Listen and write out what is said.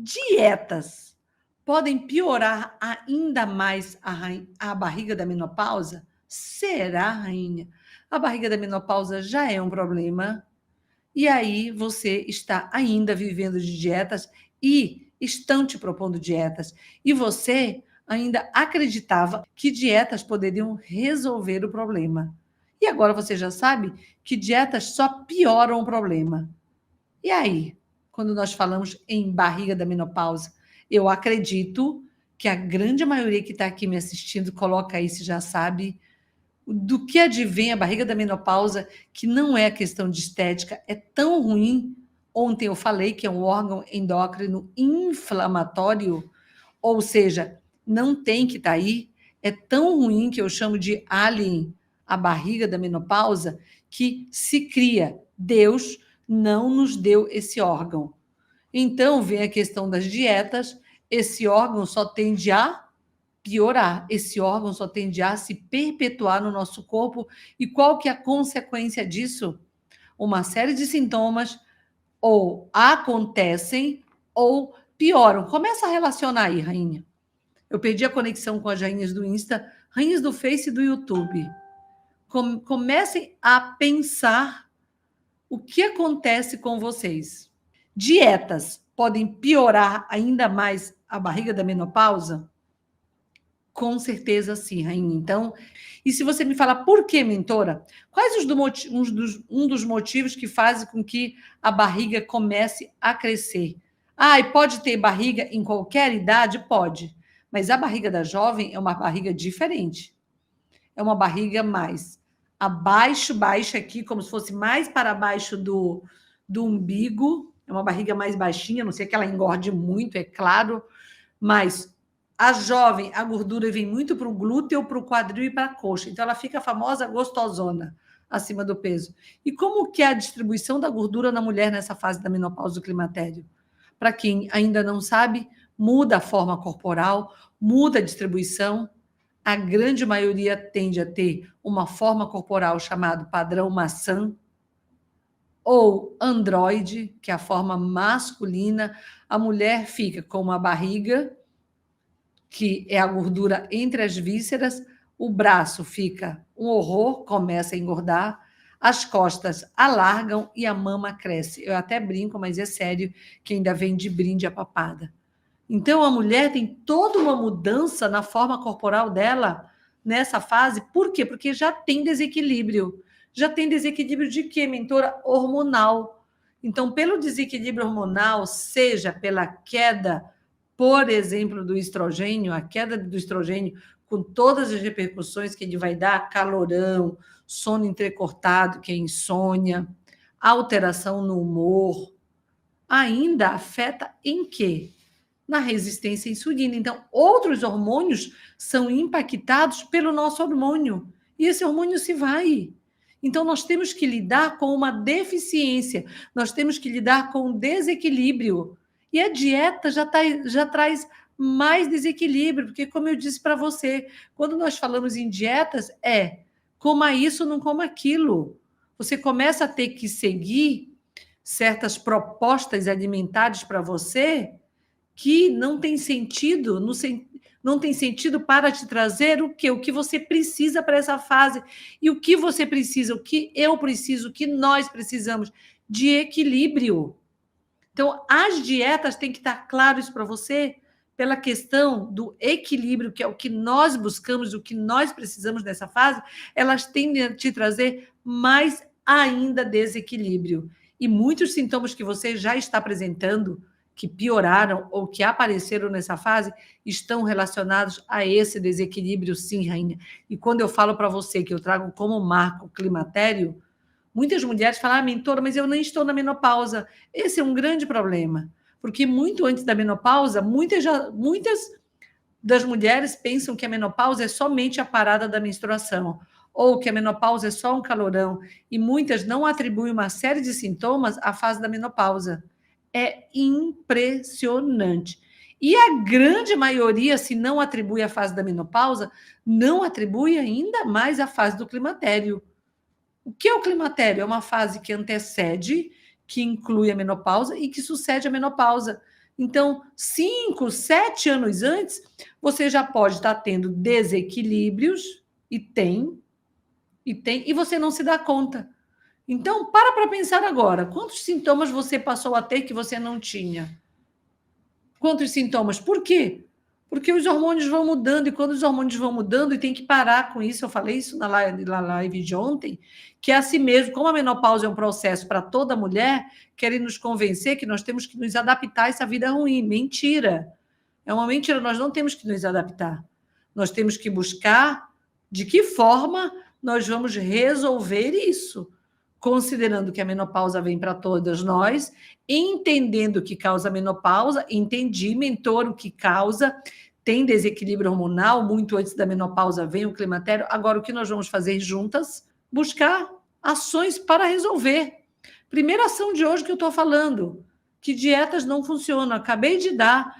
Dietas podem piorar ainda mais a barriga da menopausa? Será, rainha? A barriga da menopausa já é um problema. E aí você está ainda vivendo de dietas e estão te propondo dietas. E você ainda acreditava que dietas poderiam resolver o problema. E agora você já sabe que dietas só pioram o problema. E aí, quando nós falamos em barriga da menopausa, eu acredito que a grande maioria que está aqui me assistindo coloca aí, se já sabe, do que advém a barriga da menopausa, que não é questão de estética, é tão ruim. Ontem eu falei que é um órgão endócrino inflamatório, ou seja, não tem que estar aí. É tão ruim que eu chamo de alien a barriga da menopausa, que se cria. Deus não nos deu esse órgão. Então vem a questão das dietas, esse órgão só tende a piorar, esse órgão só tende a se perpetuar no nosso corpo. E qual que é a consequência disso? Uma série de sintomas ou acontecem ou pioram. Começa a relacionar aí, rainha. Eu perdi a conexão com as rainhas do Insta, rainhas do Face e do YouTube. Comecem a pensar o que acontece com vocês. Dietas podem piorar ainda mais a barriga da menopausa? Com certeza sim, rainha. Então, e se você me falar por que, mentora, quais um dos motivos que fazem com que a barriga comece a crescer? Ah, e pode ter barriga em qualquer idade? Pode. Mas a barriga da jovem é uma barriga diferente. É uma barriga mais abaixo, baixa aqui, como se fosse mais para baixo do umbigo. É uma barriga mais baixinha, a não sei que ela engorde muito, é claro, mas a jovem, a gordura vem muito para o glúteo, para o quadril e para a coxa. Então, ela fica a famosa gostosona acima do peso. E como que é a distribuição da gordura na mulher nessa fase da menopausa do climatério? Para quem ainda não sabe, muda a forma corporal, muda a distribuição. A grande maioria tende a ter uma forma corporal chamada padrão maçã ou androide, que é a forma masculina. A mulher fica com uma barriga, que é a gordura entre as vísceras, o braço fica um horror, começa a engordar, as costas alargam e a mama cresce. Eu até brinco, mas é sério, que ainda vem de brinde a papada. Então, a mulher tem toda uma mudança na forma corporal dela nessa fase. Por quê? Porque já tem desequilíbrio. Já tem desequilíbrio de quê, mentora? Hormonal. Então, pelo desequilíbrio hormonal, seja pela queda, por exemplo, do estrogênio, a queda do estrogênio, com todas as repercussões que ele vai dar, calorão, sono entrecortado, que é insônia, alteração no humor, ainda afeta em quê? Na resistência à insulina. Então, outros hormônios são impactados pelo nosso hormônio. E esse hormônio se vai. Então, nós temos que lidar com uma deficiência, nós temos que lidar com um desequilíbrio. E a dieta já traz mais desequilíbrio, porque, como eu disse para você, quando nós falamos em dietas, coma isso, não coma aquilo. Você começa a ter que seguir certas propostas alimentares para você que não tem sentido, não tem sentido para te trazer o quê? O que você precisa para essa fase. E o que você precisa, o que eu preciso, o que nós precisamos de equilíbrio. Então, as dietas têm que estar claro isso para você, pela questão do equilíbrio, que é o que nós buscamos, o que nós precisamos nessa fase, elas tendem a te trazer mais ainda desequilíbrio. E muitos sintomas que você já está apresentando, que pioraram ou que apareceram nessa fase, estão relacionados a esse desequilíbrio, sim, rainha. E quando eu falo para você que eu trago como marco o climatério, muitas mulheres falam, mentora, mas eu nem estou na menopausa. Esse é um grande problema, porque muito antes da menopausa, muitas das mulheres pensam que a menopausa é somente a parada da menstruação, ou que a menopausa é só um calorão, e muitas não atribuem uma série de sintomas à fase da menopausa. É impressionante. E a grande maioria, se não atribui à fase da menopausa, não atribui ainda mais à fase do climatério. O que é o climatério? É uma fase que antecede, que inclui a menopausa e que sucede a menopausa. Então, 5, 7 anos antes, você já pode estar tendo desequilíbrios, e você não se dá conta. Então, para pensar agora, quantos sintomas você passou a ter que você não tinha? Quantos sintomas? Por quê? Porque os hormônios vão mudando, e quando os hormônios vão mudando, e tem que parar com isso, eu falei isso na live de ontem, que é assim mesmo, como a menopausa é um processo para toda mulher, querem nos convencer que nós temos que nos adaptar a essa vida ruim. Mentira! É uma mentira, nós não temos que nos adaptar. Nós temos que buscar de que forma nós vamos resolver isso, considerando que a menopausa vem para todas nós, entendendo o que causa a menopausa, entendi, mentor, o que causa, tem desequilíbrio hormonal, muito antes da menopausa vem o climatério, agora o que nós vamos fazer juntas? Buscar ações para resolver. Primeira ação de hoje que eu estou falando, que dietas não funcionam, acabei de dar